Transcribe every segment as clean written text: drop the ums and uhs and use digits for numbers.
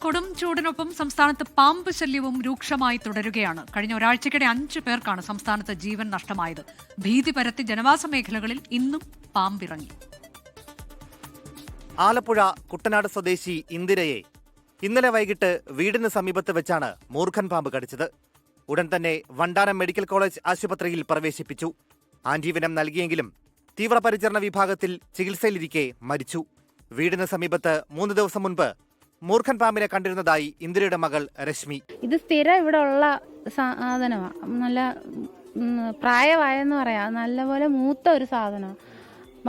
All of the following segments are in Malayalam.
കൊടും ചൂടിനൊപ്പം സംസ്ഥാനത്ത് പാമ്പ് ശല്യവും രൂക്ഷമായി തുടരുകയാണ്. കഴിഞ്ഞ ഒരാഴ്ചക്കിടെ 5 പേർക്കാണ് സംസ്ഥാനത്ത് ജീവൻ നഷ്ടമായത്. ഭീതി പരത്തി ജനവാസ മേഖലകളിൽ ഇന്നും പാമ്പിറങ്ങി. ആലപ്പുഴ കുട്ടനാട് സ്വദേശി ഇന്ദിരയെ ഇന്നലെ വൈകിട്ട് വീടിന് സമീപത്ത് വെച്ചാണ് മൂർഖൻ പാമ്പ് കടിച്ചത്. ഉടൻ തന്നെ വണ്ടാനം മെഡിക്കൽ കോളേജ് ആശുപത്രിയിൽ പ്രവേശിപ്പിച്ചു. ആന്റിവെനം നൽകിയെങ്കിലും തീവ്രപരിചരണ വിഭാഗത്തിൽ ചികിത്സയിലിരിക്കെ മരിച്ചു. വീടിന് സമീപത്ത് 3 ദിവസം മുൻപ് മൂർഖൻ പാമ്പിനെ കണ്ടിരുന്നതായി ഇന്ദിരയുടെ മകൾ രശ്മി. ഇത് സ്ഥിരം ഇവിടെ ഉള്ള സാധനമാണ്. നല്ല പ്രായമായെന്ന് പറയാം. നല്ലപോലെ മൂത്ത ഒരു സാധനമാണ്.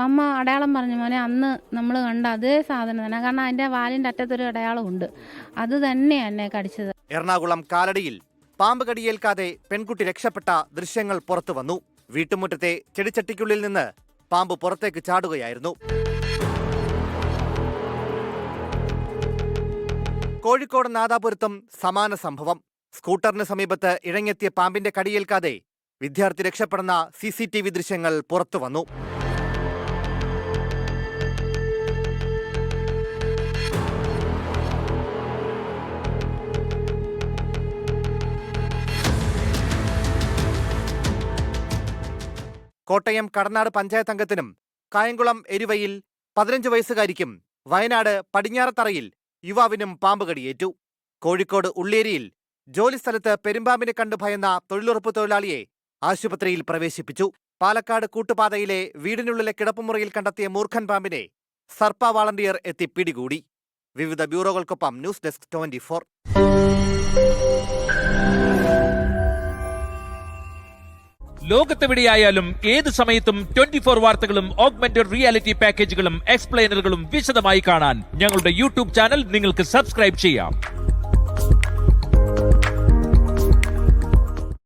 അമ്മ അടയാളം പറഞ്ഞു, മോനെ അന്ന് നമ്മൾ കണ്ട അതേ സാധനം തന്നെ. കാരണം അതിന്റെ വാലിന്റെ അറ്റത്തൊരു അടയാളം ഉണ്ട്. അത് തന്നെയാണ് എന്നെ കടിച്ചത്. എറണാകുളം കാലടിയിൽ പാമ്പ് കടിയേൽക്കാതെ പെൺകുട്ടി രക്ഷപ്പെട്ട ദൃശ്യങ്ങൾ പുറത്തു വന്നു. വീട്ടുമുറ്റത്തെ ചെടിച്ചട്ടിക്കുള്ളിൽ നിന്ന് പാമ്പ് പുറത്തേക്ക് ചാടുകയായിരുന്നു. കോഴിക്കോട് നാദാപുരത്തും സമാന സംഭവം. സ്കൂട്ടറിന് സമീപത്ത് ഇഴഞ്ഞെത്തിയ പാമ്പിന്റെ കടിയേൽക്കാതെ വിദ്യാർത്ഥി രക്ഷപ്പെടുന്ന CCTV ദൃശ്യങ്ങൾ പുറത്തുവന്നു. കോട്ടയം കടനാട് പഞ്ചായത്ത് അംഗത്തിനും കായംകുളം എരുവയിൽ 15 വയസ്സുകാരിക്കും വയനാട് പടിഞ്ഞാറത്തറയിൽ യുവാവിനും പാമ്പ് കടിയേറ്റു. കോഴിക്കോട് ഉള്ളേരിയിൽ ജോലിസ്ഥലത്ത് പെരുമ്പാമ്പിനെ കണ്ടു ഭയന്ന തൊഴിലുറപ്പ് തൊഴിലാളിയെ ആശുപത്രിയിൽ പ്രവേശിപ്പിച്ചു. പാലക്കാട് കൂട്ടുപാതയിലെ വീടിനുള്ളിലെ കിടപ്പുമുറിയിൽ കണ്ടെത്തിയ മൂർഖൻ പാമ്പിനെ സർപ്പ വാളണ്ടിയർ എത്തി പിടികൂടി. വിവിധ ബ്യൂറോകൾക്കൊപ്പം ന്യൂസ് ഡെസ്ക് 24. ലോകത്തെവിടെയായാലും ഏത് സമയത്തും 24 വാർത്തകളും ഓഗ്മെന്റഡ് റിയാലിറ്റി പാക്കേജുകളും എക്സ്പ്ലെയിനറുകളും വിശദമായി കാണാൻ ഞങ്ങളുടെ യൂട്യൂബ് ചാനൽ നിങ്ങൾക്ക് സബ്സ്ക്രൈബ് ചെയ്യാം.